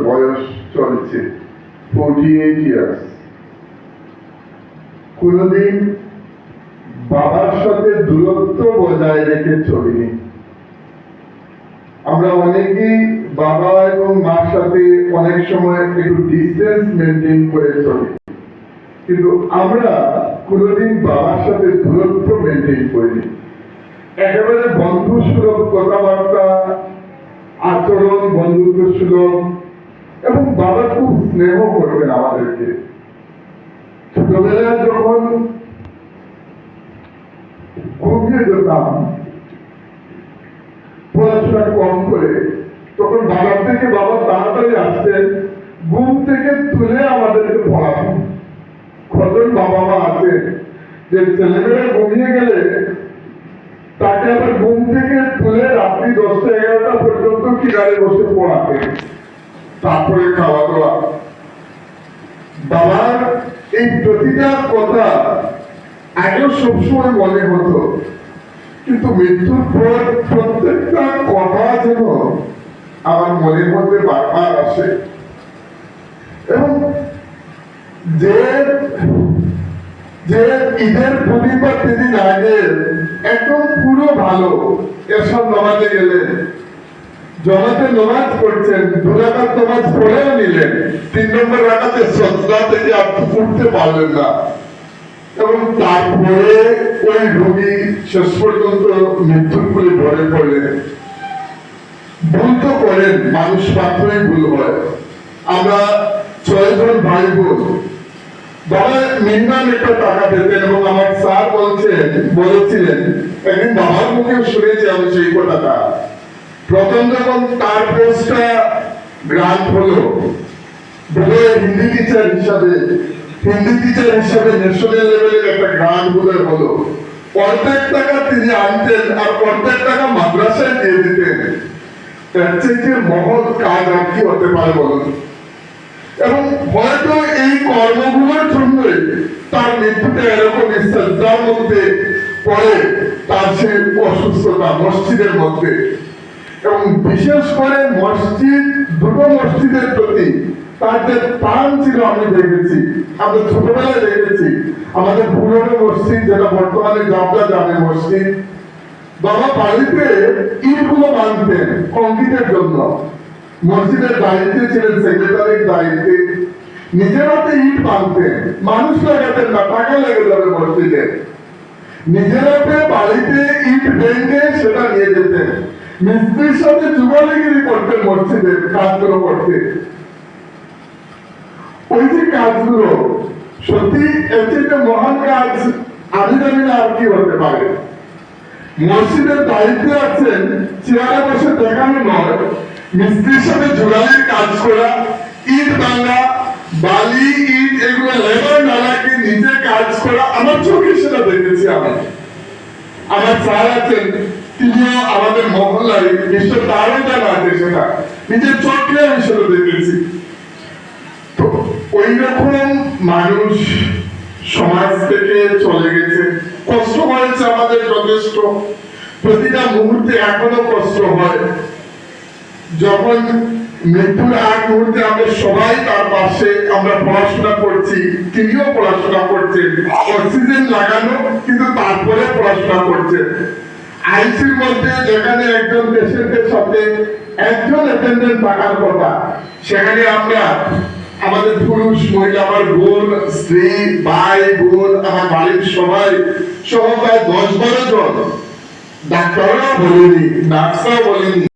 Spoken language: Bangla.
বয়স চলছে, 48 ইয়ার্স। কোনদিন বাবার সাথে দূরত্ব বজায় রেখে চলিনি। আমরা অনেকেই বাবা এবং মার সাথে অনেক সময় একটু ডিস্টেন্স মেনটেন করে চলি, কিন্তু আমরা কোনদিন বাবার সাথে দূরত্ব মেনটেন করিনি। একেবারে বন্ধু সুলভ কথাবার্তা, আচরণ বন্ধুত্ব সুলভ, এবং বাবা খুব স্নেহ করবেন আমাদেরকে। ছোটবেলায় যখন ঘুমিয়ে যেতাম পড়াশোনা কম করে, তখন বাবার থেকে বাবা তাড়াতাড়ি আসতেন, ঘুম থেকে তুলে আমাদেরকে পড়াতেন। কজন বাবা মা আছে যে ছেলেমেয়েরা ঘুমিয়ে গেলে তাকে আবার ঘুম থেকে তুলে রাত্রি 10টা-11টা পর্যন্ত কিনারে বসে পড়াতেন, তারপরে খাওয়া দাওয়া। বাবার এই প্রতিটা কথা আগেও সবসময় মনে হতো, কিন্তু মৃত্যুর পর প্রত্যেকটা কথা যেন আমার মনের মধ্যে বারবার আসে। এবং যে ঈদের 2 বা 3 দিন আগে একদম পুরো ভালো এসব নামাজে গেলেন, জমাতে নামাজ পড়ছেন, 2 রাকাত নামাজ পড়েও নিলেন, 3 নম্বর রাকাতে সজদা থেকে আপনি উঠতে পারলেন না, এবং তারপরে ওই রোগী শেষ পর্যন্ত মৃত্যুর কোলে ঢলে পড়লেন। ভুল তো করেন, মানুষ মাত্রই ভুল হয়। আমরা 6 জন ভাই বোন, বাবা মিনিমাম একটা টাকা দিতেন, এবং আমার স্যার বলেছিলেন, একদিন বাবার মুখে শুনেছি আমি সেই কথাটা। প্রথম যখন তার পোস্টটা গ্রান্ট হলো, হিন্দি টিচার হিসাবে ন্যাশনাল লেভেলের একটা গ্রান্ট হলো, অর্ধেক টাকা তিনি আনতেন আর অর্ধেক টাকা মাদ্রাসায় দিয়ে দিতেন। তার চেয়ে মহৎ কাজ আর কি হতে পারে বলুন। এবং হয়তো এই কর্মগুলোর জন্যই তার মৃত্যুটা এরকম ইস্তেজার মধ্যে পড়ে, তার সেই অসুস্থতা মসজিদের মধ্যে। এবং বিশেষ করে মসজিদ, 2টো মসজিদের প্রতি তার যে টান ছিল আমি দেখেছি, আমরা ছোটবেলায় দেখেছি। আমাদের পুরনো মসজিদ, যেটা বর্তমানে জাবলা জামে মসজিদ, বাবা বাড়িতে ইটগুলো বাঁধতেন কংক্রিটের জন্য। মসজিদের দায়িত্বে ছিলেন, সেক্রেটারির দায়িত্বে, নিজের হাতে ইট বাঁধতেন, মানুষ লাগাতেন না, টাকা লেগে যাবে মসজিদে। নিজের হাতে বাড়িতে ইট ভেঙে সেটা নিয়ে যেতেন, মিস্ত্রির সাথে যুগলিগিরি করতেন, মসজিদের কাজগুলো করতে। ওই যে কাজগুলো সত্যি এর থেকে মহান কাজ আমি জানি না আর কি হতে পারে। মসজিদের দায়িত্বে আছেন, চেয়ারে বসে দেখানো নয়, মিস্ত্রির সাথে যোগাযোগ কাজ করা, ইট ভাঙা, বালি ইট এগুলো লেবার নালাকে নিজে কাজ করা। আমার চোখে সেটা দেখেছি। আমার স্যার আছেন, তিনিও আমাদের মহল্লায় মিস্টার তারও জানা আছে, সেটা নিজের চোখে আমি সেটা দেখেছি। তো ওই রকম মানুষ সমাজ থেকে চলে গেছে, কষ্ট হয়েছে আমাদের যথেষ্ট। প্রতিটা মুহূর্তে এখনো কষ্ট হয়। যখন মৃত্যুর আগ মুহূর্তে আমরা সবাই তার পাশে, আমরা পড়াশোনা করছি, তিনিও পড়াশোনা করছেন, অক্সিজেন লাগানো, কিন্তু তারপরে পড়াশোনা করছেন। আইসির মধ্যে যেখানে একজন পেশেন্টের সাথে একজন অ্যাটেন্ডেন্ট থাকার কথা, সেখানে আমরা আমাদের পুরুষ মহিলা, আমার বোন, স্ত্রী, ভাই বোন, আমার বাড়ির সবাই সহ প্রায় 10-12 জন, ডাক্তাররাও বলেনি, নার্সরাও বলেনি।